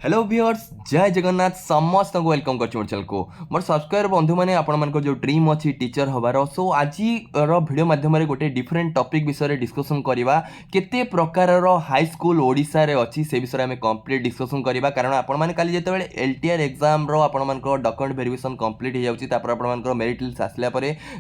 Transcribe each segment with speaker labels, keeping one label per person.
Speaker 1: Hello viewers जय जगन्नाथ समस्त को वेलकम कर चैनल को मोर सब्सक्राइबर बंधु मैंने आपण जो ड्रीम अच्छी टीचर हबार सो आज वीडियो माध्यम गोटे डिफरेंट टॉपिक विषय डिस्कसन करवा केते प्रकार हाई स्कूल ओडिशा रे अच्छी से विषय में कंप्लीट डिस्कसन करवा कारण आपण मैंने काली जिते LTR exam document verification complete हो जाऊँगी मेरिट लिस्ट आसला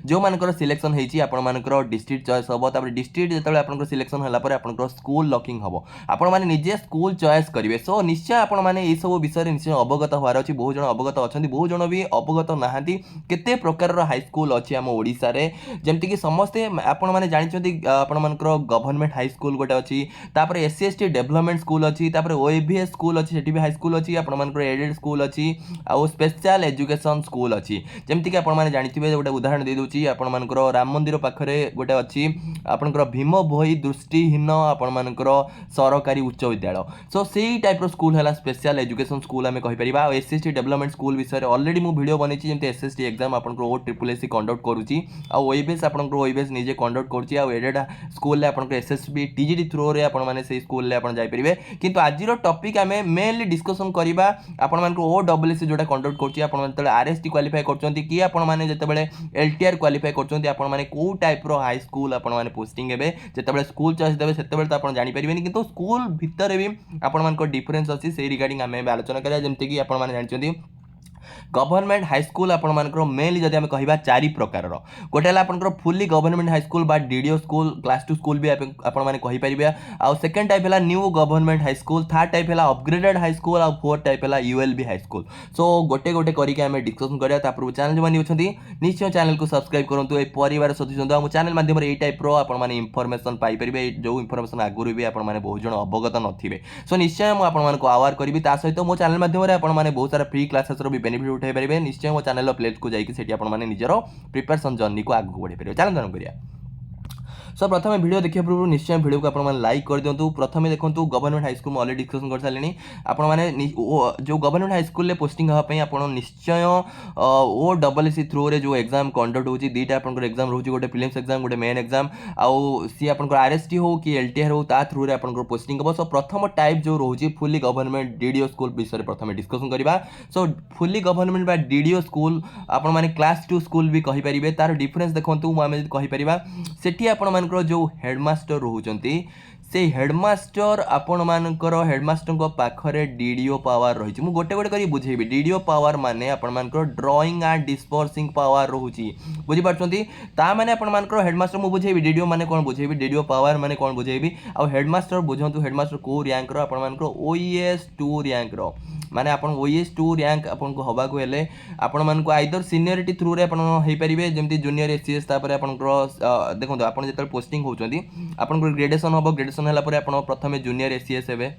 Speaker 1: जो मानकर सिलेक्शन होती डिस्ट्रिक्ट चॉइस हम तापर डिस्ट्रिक्ट जो सिलेक्शन है स्कूल लॉकिंग हम आपण मैंने निजे स्कूल चॉइस करेंगे सो निश्चय आपण मैंने ये सब विषय निश्चय अवगत होवार अच्छी बहुत जन अवगत अच्छा बहुत जन भी अवगत नहांती केते प्रकार हाई स्कूल अच्छी आम ओडिशा रे जमती कि समस्ते आपण मैंने जानते आपण मानकर गवर्नमेंट हाई स्कूल गोटे अच्छी तापर एससी एसटी डेवलपमेंट स्कूल अच्छी तापर ओएवीएस स्कूल अच्छी सेठी भी हाई स्कूल अच्छी आपण मानकर एडेड स्कूल अच्छी आउ स्पेशल एजुकेशन स्कूल अच्छी जमती कि आपण मैंने जानते गोटे उदाहरण दे दूची आपण मानकर राम मंदिर पाखरे गोटे अच्छी आपनकर भीम भोई दृष्टिहीन आपण मानकर सरकारी उच्च विद्यालय सो सेही टाइप रो स्कूल है स्पेशल एजुकेशन स्कूल आम कहीपर एसएसटी डेवलपमेंट स्कूल विषय ऑलरेडी मु वीडियो बनई जमी एसएसटी एग्जाम आपन ओ ट्रिपल एससी कंडक्ट करुच्ची ओएबीएस आपन ओएबीएस निजे कंडक्ट करुच्ची एडेड स्कूल आपन एसएसबी टीजीडी थ्रो रे आपण माने से स्कूल आपन जाई परिबे किंतु आजिरो टॉपिक आमे मेनली डिस्कशन करबा आपण मानको ओ डबल एससी जोटा कंडक्ट करुच्ची आपण माने तले आरएसटी क्वालिफाई करचंती कि आपण माने जतेबेले एलटीआर क्वालिफाई करचंती आपण माने को टाइप रो हाई स्कूल आपण माने पोस्टिंग हेबे जतेबेले स्कूल चॉइस देबे सेतेबेले तो आपण जानि परिबेनी किंतु स्कूल भितर भी आपण मानको डिफरेंस अछि से रिगार्डिंग आमे आलोचना करिया जेमते कि आपण माने जानचंती गवर्नमेंट हाई स्कूल आपण मानकर मेनली जदि आम कहिबा चारि प्रकार गोटे है आपनकर फुल्ली गवर्नमेंट हाई स्कूल बा डीडीओ स्कूल क्लास 2 स्कूल भी आपण माने कहि परिबे आ सेकंड टाइप है new government high school third type है अपग्रेडेड हाई स्कूल आ फोर्थ टाइप है यूएलबी हाई स्कूल सो गोटे गोटे करके आम डिस्कसन करिया तापर चैनल जो माने अछंती निश्चय चैनल को सब्सक्राइब करंतु ए परिवार सदस्य हंतु हम चैनल माध्यम रे ए टाइप रो आपण माने इंफॉर्मेशन पाई परिबे जो इंफॉर्मेशन आगुरु भी आपण माने बहुत जण अवगत नथिबे सो निश्चय हम आपण माने को अवेयर करबी ता सहित मो चैनल माध्यम रे आपण माने बहुत सारा फ्री क्लासेस रो भी बेनिफिट उठाई परिबे निश्चय मो चैनल प्लेलिस्ट को जाइए सेठी आपण माने निजरो प्रिपरेशन जर्नी को आगु बढ़े पारे चैनल जन करिया सो प्रथम वीडियो देखिए पूर्व निश्चय वीडियो को आप लाइक कर दिंतु प्रथम देखो गवर्नमेंट हाई स्कूल में ऑलरेडी डिस्कसन कर सारे आपण मैंने जो गवर्नमेंट हाई स्कूल पोस्टिंग हाँपाई आप निश्चय ओ डबल एससी थ्रू रे जो एग्जाम कंडक्ट होती दुईटा आप एग्जाम रोचे गोटे फिल्म्स एग्जाम गोटे मेन एग्जाम आउ सी आप आरएसटी हो कि एलटीआर हो ता थ्रू रे आप पोस्टिंग हम सो प्रथम टाइप जो रोचे फुल्ली गवर्नमेंट डीडीओ स्कूल विषय प्रथम डिस्कसन करवा सो फुल्ली गवर्नमेंट बा डीडीओ स्कूल आपण माने क्लास 2 स्कूल भी कहि परिबे तार डिफरेंस देखंतु आमे कहि परिबा सेठी आपण मान जो हेडमास्टर रोचंती से हेडमास्टर आपण मानकर हेडमास्टर पाखरे डीडीओ पावर रही मु गोटे गोटे करी बुझेबी डीडीओ पावर माने आपण मानकर ड्राइंग एंड डिस्पर्सिंग पावर रोची बुझी पारछंती ता माने आपण मानकर हेडमास्टर मु बुझेबी डीडीओ माने कोन बुझेबी डीडीओ पावर माने कोन बुझेबी आ हेडमास्टर बुझंतु हेडमास्टर को रैंक रो आपण मानकर ओईएस 2 रैंक रो माने आपण ओईएस 2 रैंक आपण को हवा को हेले आपण मान को आइदर सीनियरिटी थ्रू रे आपण हेई परिबे जेमति जूनियर एससीएस तापर आपण देखंतु आपण जेतल पोस्टिंग होचंती आपण को ग्रेडेशन हबो ग्रेडेशन हला परे आपण प्रथमे जूनियर एससीएस हेबे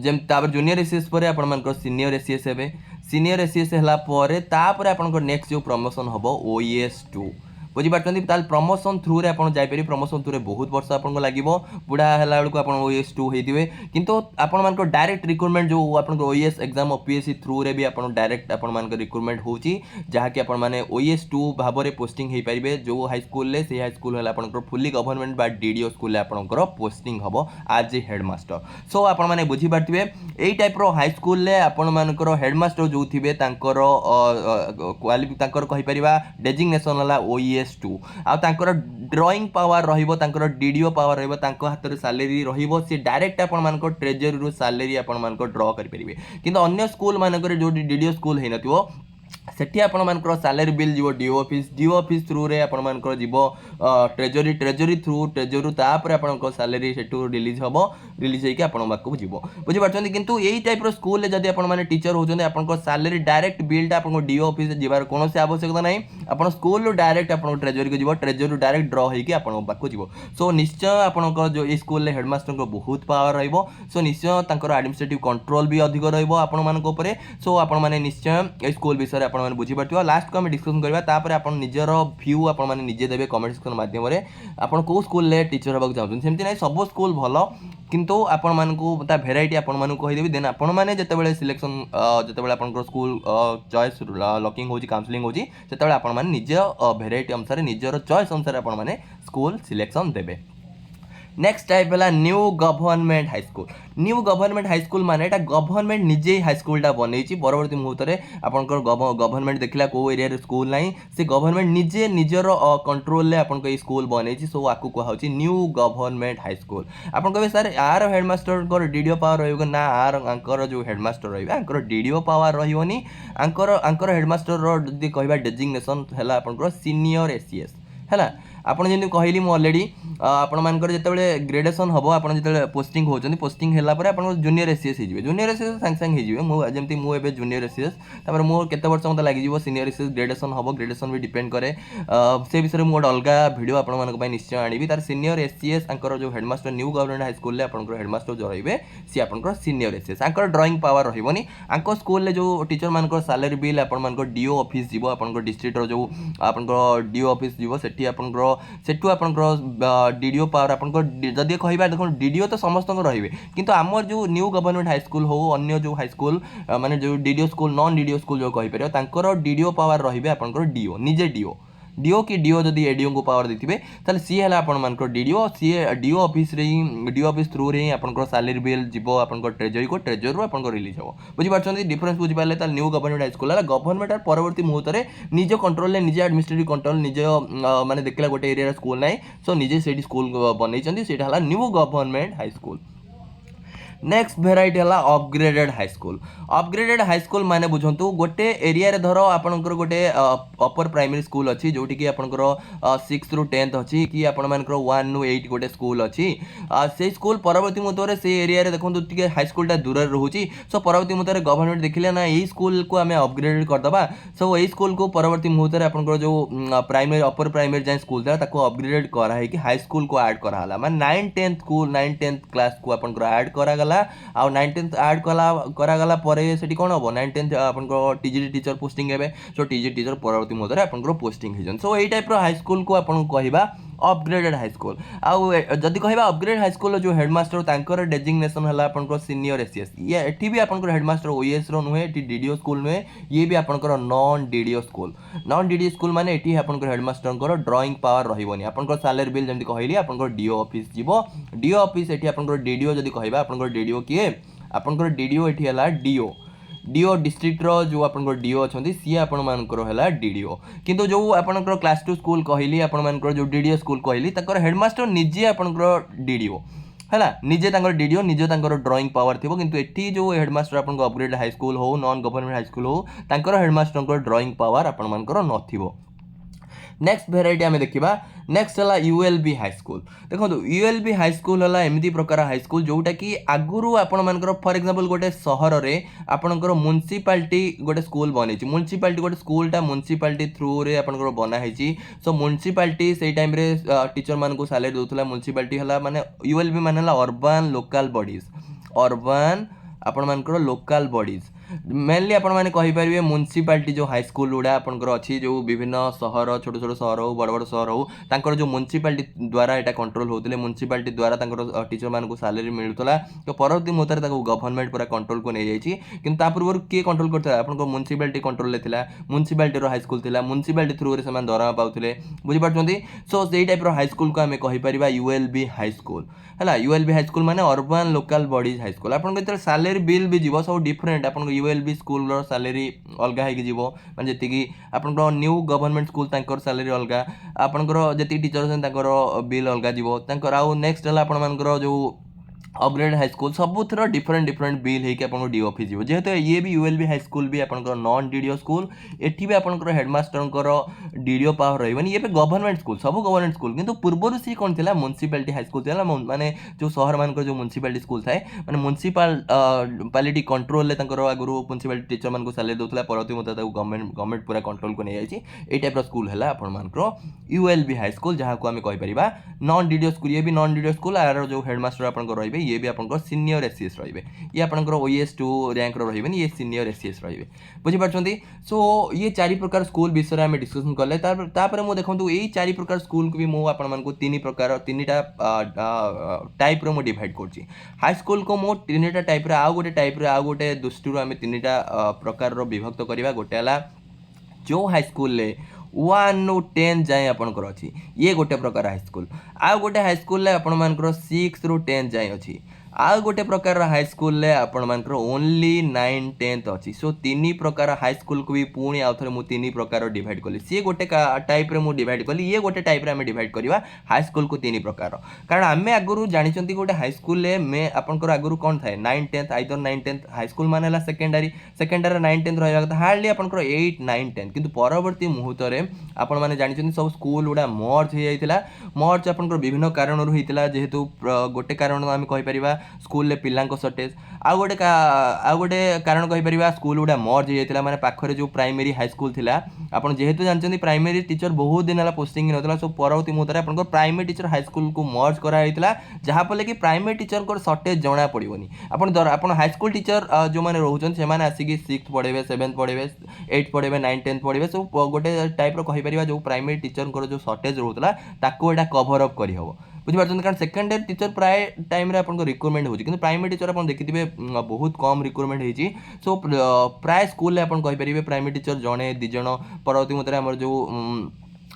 Speaker 1: जेम तापर जूनियर एससीएस परे आपण मानकर सीनियर एससीएस हेबे सीनियर एससीएस हला परे तापर आपण को नेक्स्ट जो प्रमोशन हबो ओईएस 2 बुझीपार्टी ताल प्रमोशन थ्रू रे आपन जाइपरि प्रमोशन थ्रू रे बहुत वर्ष आपन को लागिवो बुढ़ा हला बेलू आपन ओएस 2 हेदिवे किंतु आपन मान को डायरेक्ट रिक्रूटमेंट जो आपन को ओएस एग्जाम ओपीएससी थ्रू रे भी आपन डायरेक्ट आपन मान को रिक्रूटमेंट होची जहा कि आपन माने ओएस 2 भाबो रे पोस्टिंग हे परिबे जो हाई स्कूल ले से हाई स्कूल हला आपन को फुल्ली गवर्नमेंट बा डीडीओ स्कूल ले आपन को पोस्टिंग हबो एज ए हेडमास्टर सो आपन माने बुझी पारथिबे एई टाइप रो हाई स्कूल ले आपन मान को हेडमास्टर जो थिबे तांकर क्वालिफिकेशन तांकर कहि परिबा डेजिग्नेशन हला ओएस 2 आ तांकर ड्राइंग पावर रहिबो तांकर डीडीओ पावर रहिबो तांको हाथ रे सैलरी रहिबो से डायरेक्ट आपण मान को ट्रेजरी रु सैलरी आपण मान को ड्रॉ करि परिबे किंतु अन्य स्कूल मानकर जो डीडीओ स्कूल हे नथिवो सेठी आपण मानकर सैलरी बिल जीवो डीओ ऑफिस थ्रू रे आपण मानकर जीवो ट्रेजरी थ्रू ट्रेजरी तापर आपण को सैलरी सेटू रिलीज हबो रिलीज हेकि आपण बाकू जीवो बुझी पारछन किंतु एई टाइप रो स्कूल ले जदी आपण माने टीचर होचन आपण को सैलरी डायरेक्ट बिल आपण को डीओ ऑफिस जीवार कोनोसी आवश्यकता नै आपण स्कूल रो डायरेक्ट आपण ट्रेजरी को जीवो ट्रेजरी डायरेक्ट ड्रॉ हेकि आपण बाकू जीवो सो निश्चय आपण को जो ए स्कूल ले हेडमास्टर को बहुत पावर रहइबो सो निश्चय तांकर एडमिनिस्ट्रेटिव कंट्रोल भी अधिक रहइबो आपण मान को ऊपर सो आपण माने निश्चय ए स्कूल विषय आपण माने बुझी पारथिबो लास्ट को हम डिस्कशन करबा तापर आपण निजर व्यू आपण माने निजे देबे कमेंट सेक्शन माध्यम रे आपण को स्कूल ले टीचर होबा चाहछन सेमति नै सब स्कूल भलो किंतु आपण मान को ता वेराइटी आपण मान को कहि देबी देन आपण माने जतेबेले सिलेक्शन जतेबेले आपण को स्कूल चॉइस लॉकिंग होची काउंसलिंग होची सेतेबेले आपण माने निज वेराइटी अनुसार निजर चॉइस अनुसार आपण माने स्कूल सिलेक्शन देबे नेक्स्ट टाइप है new government high school new government high school माने एटा गवर्नमेंट निजे हाईस्कलटा बनई परवर्ती मुहूर्त में आपंकर गवर्नमेंट देखला को एरिया स्कूल ना से गवर्नमेंट निजे निजर कंट्रोल आपन स्कूल बनई सो आपको कहुच्छी न्यू गवर्नमेंट हाईस्कल आपन कहे सर आर हेडमास्टर डीडीओ पावर रही ना आर आंकर जो हेडमास्टर रही आंकर डीडीओ पावर रही आंकर हेडमास्टर जी कह डेजिग्नेसन है आपंकर सीनियर एसीएस है आपड़ जमी कहली मुझे अलरेडी आपण मानकर जिते ग्रेडेसन हम आप जो पोस्टिंग होती पोस्टिंग है आप जूनियर एसीएस हो जूनियर एसीएस सांगे सांगे होजमी मुझे जूनियर एसीएस तापर मो केते वर्ष मत लगे सीनियर एसीएस ग्रेडेसन हम ग्रेडेसन भी डिपेंड करे से विषय में गोटे अलग भिड आप निश्चय आनी तार सीनियर एसीएस जो हेडमास्टर न्यू गवर्नमेंट हाईस्कल आप हेडमास्टर जो रही सी आप senior ACS Anchor drawing power रही आंक स्कूल जो टीचर मान सालारी बिल आप डीओ ऑफिस जीव आप डिस्ट्रिक्टर जो आप डीओ ऑफिस जीव सेठी आपंकर सेठू आपंकर डीडीओ पावर आपंकर जदि कह देख डीडीओ तो समस्त रही किंतु आमर जो न्यू गवर्नमेंट हाईस्कल हो अन्य जो हाईस्कल माने जो DDO school non DDO school जो कहीपर तांकर डीडीओ पावर रही आपंकर डीओ निजे डीओ कि डीओ जदि एडीओ को पावर देते ताले सी है आपंकर डीडीओ सी DO office DO office through रे आपंकर सालेरी बिल जीव आपंकर ट्रेजरी को ट्रेजर रू आपंकर रिलीज हो बुझीपार डिफरेंस बुझीपारे ताले न्यू गवर्नमेंट हाईस्कल है गवर्नमेंट परवर्ती मुहूर्त में निज कंट्रोल निजे एडमिनिस्ट्रेटिव कंट्रोल निज माने देखला गोटे एरिया स्कूल ना सो निजे से स्कूल बनई से new government high school next variety है अपग्रेडेड हाईस्कल माने बुझंतु गोटे एरिया रे धर आपनकर गोटे अपर प्राइमरी स्कूल अच्छी जोटी कि आपनकर 6 रू 10th अच्छी कि आपण मानकर 1 रू 8 गोटे स्कूल अच्छी से स्कूल परवर्ती मुहूर्त में से एरिया रे देखंतु टिके हाईस्कलटा दूर रहउची सो परवर्ती मुहूर्त में गवर्नमेंट देखिले ना यही स्कूल को आम अपग्रेडेड करदबा सो यही स्कूल को परवर्ती मुहूर्त में आपनकर जो प्राइमरी अपर प्राइमरी जाए स्कूल था ताको अपग्रेडेड करा है कि हाई स्कूल को ऐड करा हला माने 9 10th स्कूल 9 10th क्लास को आपनकर ऐड करा गला आउ 9 10th ऐड करागला सेठी कौन हम 9 10th आपनको टीजीटी टीचर पोस्टिंग है सो टीजीटी टीचर परवर्ती मुहूर्त में आपनको पोस्टिंग हो सो यही टाइप हाईस्कल को आपको कहवा अपग्रेडेड हाईस्कल आउ जदि कहवा अपग्रेड हाईस्कल जो हेडमास्टर तांकर डेजिग्नेशन है आपको सीनियर एसीएस ये एठी भी आपको हेडमास्टर ओएस रो नुहे एठी डीडीओ स्कूल नुहे ये भी आपको नॉन डीडीओ स्कूल माने एठी आपको हेडमास्टर ड्रॉइंग पावर रही आपको सालारी बिल जमी कहली आपको डीओ ऑफिस जीव डीओ ऑफिस एठी आपको डीडीओ जदि कहवा आपको डीडीओ किए आपको डीडीओ एठी है डीओ डिस्ट्रिक्ट रो जो आपन डीओ अच्छा सी आपण मानकर है डीडीओ किंतु जो आपन क्लास 2 स्कूल कहली आपण मानकर जो डीडीओ स्कूल कहली तकर हेडमास्टर निजे आपन डीडीओ है निजे डीडीओ निजे ड्रॉइंग पावर थी किंतु एठी जो हेडमास्टर आपन अपग्रेड हाईस्कल हो नॉन गवर्नमेंट हाईस्कल हो तांकर हेडमास्टर ड्रॉइंग पावर आपण मानकर नथिबो नेक्स्ट भेराइटी आम देखा नेक्स्ट है यूएलबी हाईस्कल देखो यूएलबी हाईस्कल है एमती प्रकार हाईस्कल जोटा कि आगुरी आपण फॉर एग्जांपल गोटे सहर में आपणकर म्युनिसिपालिटी गोटे स्कूल बनई म्युनिसिपालिटी गोटे स्कूलटा म्युनिसिपालिटी थ्रू रे आपणकर बनाई सो म्युनिसिपालिटी से टाइम रे टीचर मान को सैलरी दूसरा म्युनिसिपालिटी है माने यूएलबी माने अर्बन लोकल बॉडीज अर्बन आपण मानकर लोकल बॉडीज मेनली आपण मैंने कहींपारे म्युनिसिपालिटी जो हाईस्कल गुड़ा आपंकर अच्छी जो विभिन्न सहर छोट छोट सहर हो बड़ बड़ सहर हो तांकर जो म्युनिसिपालिटी द्वारा यहाँ कंट्रोल होते म्युनिसिपालिटी द्वारा टीचर मान को सालेरी मिलूला तो परवर्ती मुहूर्त में गवर्नमेंट पूरा कंट्रोल को नहीं जाइए कि पूर्व किए कंट्रोल करता आप म्युनिसिपालिटी कंट्रोल में था म्युनिसिपालिटी हाईस्कल था म्युनिसिपालिटी थ्रू से दरमा पाते बुझीपार सो से टाइप हाईस्कल को आम कहींपर यूएलबी हाईस्कल है यूएलबी हाईस्कल माने अर्बन लोकल बॉडीज हाईस्कल आपको सालेरी बिल भी जीव सब डिफरेंट आप यूएलबी स्कूल सालेरी अलग हो माने जी आपंकर न्यू गवर्नमेंट स्कूल तांकर सालेरी अलग आपंकर जी टीचर अच्छे बिल अलग जीव आउ नेक्स्ट है आप जो अपग्रेड हाईस्कल सबुथर डिफरेंट डिफरेंट बिल होकर डी ऑफिस जीव जेहेतु ये भी यूएलबी हाईस्कल भी आपंकर नॉन डीडीओ स्कूल एटी भी आपंकर हेडमास्टर डीडीओ पावर रही ये गवर्नमेंट स्कूल सब गवर्नमेंट स्कूल किंतु पूर्वर सी कौन थी म्युनिसिपालिटी हाईस्कल थी माने जो सहर मान जो म्युनिसिपालिटी स्कूल थाए माने म्युनिसिपालिटी कंट्रोल आगुरी म्युनिसिपालिटी टीचर मान को सैलरी दूसरा परवर्ती मुहूर्त गवर्नमेंट पूरा कंट्रोल को नहीं जाए ये टाइप स्कूल है आपंकर यूएलबी हाईस्कल जहाँ को आम कहीपर नॉन डीडीओ स्कूल ये भी नॉन डीडीओ स्कूल आर जो हेडमास्टर आपंकर रही ये भी आपंकर सीनियर एसीएस रही ये आपंकर ओएस 2 रैंक रही ये सीनियर एसीएस रही बुझीपार सो ये 4 प्रकार स्कूल विषय में डिस्कसन कले मुझे देखो यही 4 प्रकार स्कूल को भी मुझे 3 प्रकार 3टा टाइप रो डिवाइड कर हाईस्कल को मो 3टा टाइप आउ गोटे टाइप आउ गोटे दृष्टि आम 3टा प्रकार विभक्त करवा गोटे है जो हाईस्कल वन रु 10 जाए आपंकर अच्छी ये गोटे प्रकार हाईस्कल आउ गोटे हाईस्कल आपर 6 रु 10 जाए अच्छी आउ गोटे प्रकार हाईस्कल आपर ओनली 9 10 अच्छी सो तीन प्रकार हाईस्कल को भी पुणी आउ थे मुझे तीन प्रकार डिवाइड कली सी गोटे टाइप रे डिवाइड कली ये गोटे टाइप रे डिवाइड करवा हाईस्कल को तीन प्रकार कारण आम आगुरी जानते गोटे हाईस्कल में आपंकर आगुरी कौन थाए 9 10 आइदर 9 10 हाईस्कल मान सेकेंडरी 9 10 रहा कथा हार्डली आपंकर 8 9 10 किंतु परवर्ती मुहूर्त में आपण मैंने जानते सब स्कूल गुड़ा मर्ज हो जाता मर्ज आपंकर विभिन्न कारण होता जेहेतु गोटे कारण आम कहीपर स्कूल पिला सर्टेज आउ गोटे कारण कहीपर स्कूल गुड़ा मर्ज हो जाता मैंने पाखरे जो प्राइमरी हाईस्कल थी आप जेहेतु जानते प्राइमरी टीचर बहुत दिन है पोस्टिंग ना सो परवर्ती मुहूर्त में आप प्राइमरी टीचर हाईस्कल को मर्ज कराइला जहाँफल कि प्राइमरी टीचर को सर्टेज जना पड़ोनी आप हाईस्कल टीचर जो मैंने रोचन से आसिक 6th पढ़े 7th पढ़े 8th पढ़े 9 10th पढ़े सब गोटे टाइप कहीपर जो प्राइमरी टीचर जो सर्टेज रोला यहाँ कभर अप कर बुझीपार कारण सेकेंडरी टीचर प्राय टाइम रिक्रुटमेंट होती कि प्राइमरी टीचर आप देखिए बहुत कम रिक्रुटमेंट होती सो प्राय स्कूल कहीपर प्राइमरी टीचर जड़े दिज परवर्ती मुहूर्त में जो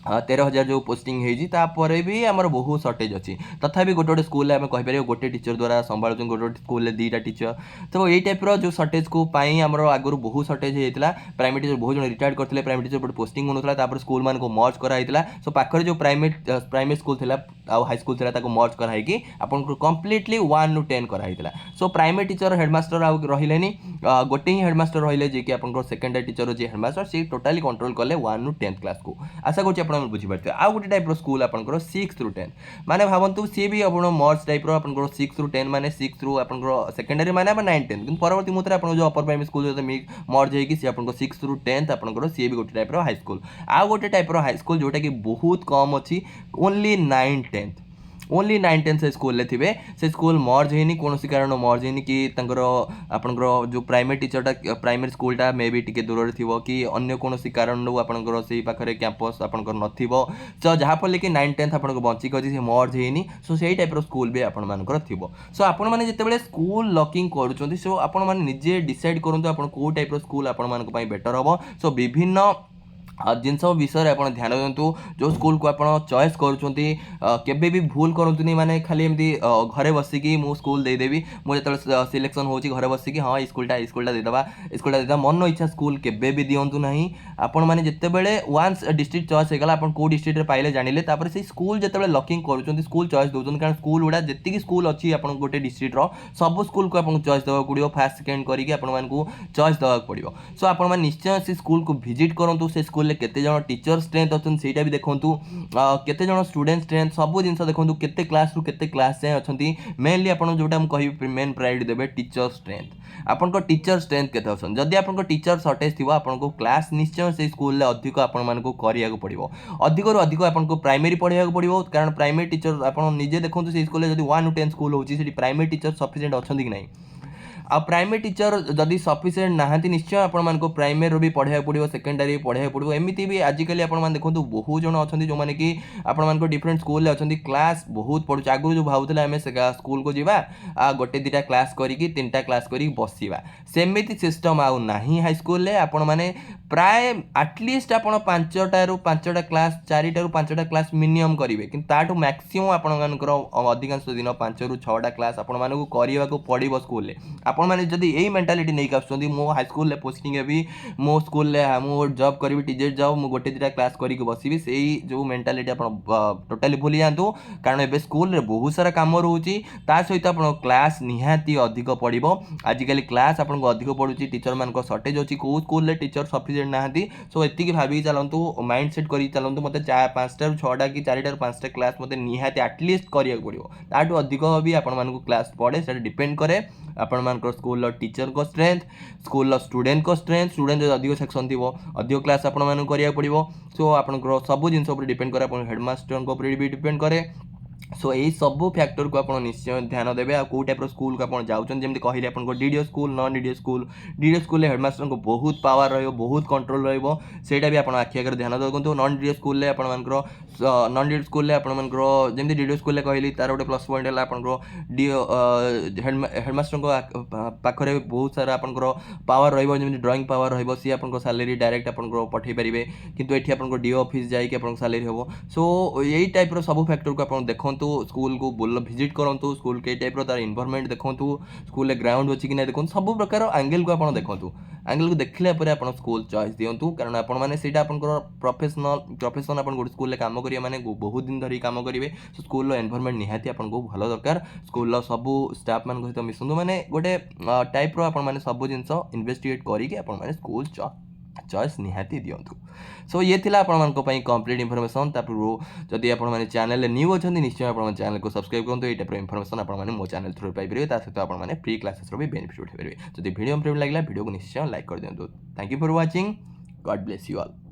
Speaker 1: 13,000 जो पोस्टिंग होती भी आमर बहुत सर्टेज अच्छी तथापि गोटे गोटे स्कूल में कहीपर गोटे टीचर द्वारा संभाल गोटे गोटे स्कूल 2टा टीचर तो यही टाइप जो सर्टेज को आमर आगुरी बहुत सर्टेज होता प्राइमरी टीचर बहुत जन रिटायर्ड करते प्राइमरी टीचर गोटे पोस्टिंग होता स्कूल मान को मर्ज कराइला सो पाखरे जो प्राइमरी स्कूल थी हाईस्कल थी मर्ज कराई आपन कम्प्लीटली 1 रु 10 कराइला सो प्राइमरी टीचर हेडमास्टर आउ रही गोटे ही हेडमास्टर रही जी कि आप सेकेंडरी टीचर जी हेडमास्टर सी टोटाली कंट्रोल कले 1 रु 10th क्लास को आशा कर बुझीपारे आउ गोटे टाइप स्कूल आप 6 रु 10 माने भावतु सी भी आप मर्ज टाइप 6 रु 10 माने 6 रु आप सेकेंडरी माने 9 10 कि परवर्ती मुहूर्त में जो अपर प्राइमरी स्कूल मर्ज होगी सी आप 6 रु 10th आप सी भी गोटे टाइप हाईस्कल आउ गोटे टाइप हाईस्कल जोटा कि बहुत कम अच्छी ओनली 9 10th ओनली 9 10 से स्कूल थे से स्कूल मर्ज होनी कौन कारण मर्ज होनी कि आपंकर जो प्राइमरी टीचरटा प्राइमरी स्कूलटा मे भी टी दूर थी कि अन्य कौन कारण आपंकर से पाखे कैंपस आपंकर नथिबो तो जहाँफल कि 9 10th आप बचिक अच्छी मर्ज होनी सो से टाइप स्कूल भी आपर थी सो आपण मैंने जिते स्कूल लकिंग करुँच सो आपण मैंने निजे डिसाइड करूँ आप कौ टाइप स्कूल आपण बेटर हम सो विभिन्न जिनस विषय आप ध्यान दिंतु जो स्कूल को आप चॉइस करें भी भूल करतुनी माने खाली एमती घरे बसिकी मु स्कूल देदेवी मुझे सिलेक्शन हो घरे बसिकी हाँ स्कूलटा देदेबा मन इच्छा स्कूल केबे भी दिंतु ना आपण मैंने जितेबले वन्स डिस्ट्रिक्ट चॉइस होगा आप कौ डिस्ट्रिक्ट पाइले जानिले से स्कूल जिते लकिंग कर स्कूल चॉइस दौरान कारण स्कूल गुड़ा जी स्कूल अच्छी आप गोटे डिस्ट्रिक्ट सब स्कूल को आपको चॉइस देवा पड़ो फास्ट सेकेंड करके चॉइस देवा पड़ो सो आप निश्चय से स्कूल को विजिट करूँ से स्कूल केते जन टीचर स्ट्रेंथ अच्छे से भी देखूँ केते जन स्टूडेंट स्ट्रेंथ सब जिन देखूँ केते क्लास रु केते क्लास जाए अच्छी मेनली आप जोटा कह मेन प्रायोरिटी देवे टीचर स्ट्रेंथ आपन टीचर स्ट्रेंथ केते अच्छे जदि आप टीचर सर्टेज थी आपको क्लास निश्चय से स्कूल अधिक आपण को पड़ो अधिक रु अधिक आपको प्राइमरी पढ़ाया पड़ो कारण प्राइमरी टीचर आप निजे देखो से स्कूल 1 रु 10 स्कूल होती प्राइमरी टीचर सफिशिएंट अच्छा कि नहीं आ प्राइमरी टीचर जदि सफिशिएंट नहांती निश्चय आपण को प्राइमरी भी पढ़ाया पड़ो सेकेंडरी पढ़ाया पड़ो एमती भी आजिकल आप देखो बहुत जन अच्छा जो मैंने कि आपण डिफरेंट स्कूल अच्छा क्लास बहुत पढ़ुचे आगुरी जो भावुले आम स्कूल को जावा गोटे 2टा क्लास करी 3टा क्लास करी बसवा सेमती सिस्टम आउ नहीं हाईस्कल आपण मैंने प्राय आटलिस्ट आप 5टा क्लास 4टा रु 5टा क्लास मिनिमम करेंगे कि ताठू मैक्सीम आपर अधिकांश दिन 5 रु 6टा क्लास आपको करने को पड़ो स्कूल आपण मैंने जदि यही मेंटालिटी नहीं आसुँच मो हाईस्कल पोस्टिंग हेबी मो स्कूल मु जॉब करी टीचर जॉब मु गोटे 2टा क्लास करके बसबी से जो मेंटालिटी आप टोटाली भूली जातु कारण एबे स्कूल रे बहुत सारा काम रोचे सहित आप क्लास निहाती अधिक पड़ो आजिकल क्लास आपको अधिक पड़ुची टीचर मान सर्टेज अच्छी कौ स्कूल टीचर सफिशिएंट नहांती सो एति भावी चलतु माइंड सेट कर चलतु मत 5टा रु 6टा कि 4टा रु 5टा क्लास मत निहाती आटलिस्ट करिया पड़ो ताठू अधिक भी आपण क्लास पड़े से डिपेंड करे आपण स्कूल टीचर को स्ट्रेंथ स्कूल स्टूडेंट को स्ट्रेंथ स्टूडेंट अधिक सेक्शन थी अधिक क्लास आपण करिया पड़ो सो आप सब जिन डिपेंड करे हेडमास्टर भी डिपेंड करे सो यही सब फैक्टर को आप निश्चय ध्यान देवे आ कौ टाइप स्कूल को आप जाऊँ जमी कहले आप DDO school non DDO school headmaster को बहुत पावर बहुत कंट्रोल रहीटा भी आप आखि आगे ध्यान देखो non DDO school non DDO school जमी डीडीओ स्कूल कहली तार गोटे प्लस पॉइंट है आप डीओ हेडमास्टर पाखे बहुत सारा आप पावर रही ड्रॉइंग पावर सी आप सैलरी डायरेक्ट आप पठे पारे कितु ये आप डीओ ऑफिस जाकि सैलरी हम सो यही टाइप सब फैक्टर को आप देखो स्कूल को बुल भिजिट करूँ स्कूल के टाइप तार इन्वायरमेंट देखूँ स्कूल ग्राउंड अच्छी कि ना देखो सब प्रकार एंगल को आप देखूँ एंगल को देखला आप स्कूल चॉइस दिंतु कारण प्रोफेशन आप गोटे स्कूल काम करेंगे मैंने बहुत दिन धरिक काम करेंगे सो स्कूल एनवायरमेंट निहाती आपको भल दरकार स्कूल सब स्टाफ मान सहित मिसतु मैंने गोटे टाइप रो सब जिन इन्वेस्टिगेट करके स्कूल चॉइस निहाती दिंतु सो ये थिला आपण कंप्लीट इनफॉरमेशन जदि आप चैनल न्यू अच्छा निश्चय आप चैनल को सब्सक्राइब करूँ ये टाइप इनफॉरमेशन आप मो चैनल थ्रू पाइपर सहित आप फ्री क्लासेस भी बेनिफिट उठाई पारे जब वीडियो लगे वीडियो को निश्चय लाइक कर दिंतु thank you for watching God bless you all.